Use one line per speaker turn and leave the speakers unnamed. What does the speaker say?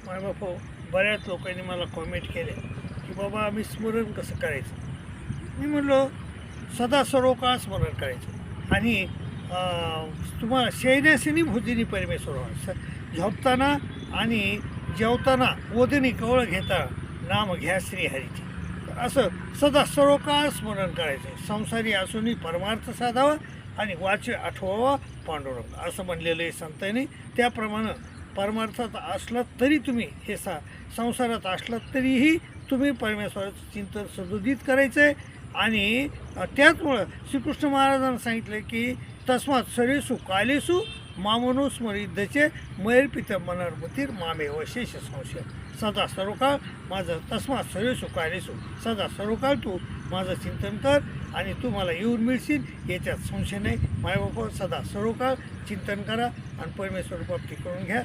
मायबापा बऱ्याच लोकांनी मला कॉमेंट केले की बाबा आम्ही स्मरण कसं करायचं. मी म्हणलो सदा सर्व काळ स्मरण करायचं आणि तुम्हाला शयनासिनी भुजिनी परमेश्वर झोपताना आणि जेवताना ओदनी कवळ घेता नाम घ्या श्रीहरीचे. असं सदा सर्व काळ स्मरण करायचं. संसारी असूनही परमार्थ साधावा आणि वाचे आठवावा पांडुरंग असं म्हणलेलं आहे संतांनी. त्याप्रमाणे परमार्थात असलात तरी तुम्ही हे संसारात असलात तरीही तुम्ही परमेश्वराचं चिंतन सदोदित करायचं आहे. आणि त्याचमुळं श्रीकृष्ण महाराजांना सांगितलं की तस्मात सरेसु कालेसु मामनुस्मरिद्धचे मैरपित मनर्मतीर मामे वशेष संशय. सदा सर्वकाळ माझं तस्मात सरेसु कालेसु सदा सर्वकाळ तू माझं चिंतन कर आणि तू मला येऊन मिळशील याच्यात संशय नाही. मायबापा सदा सर्वकाळ चिंतन करा आणि परमेश्वर प्राप्ती करून घ्या.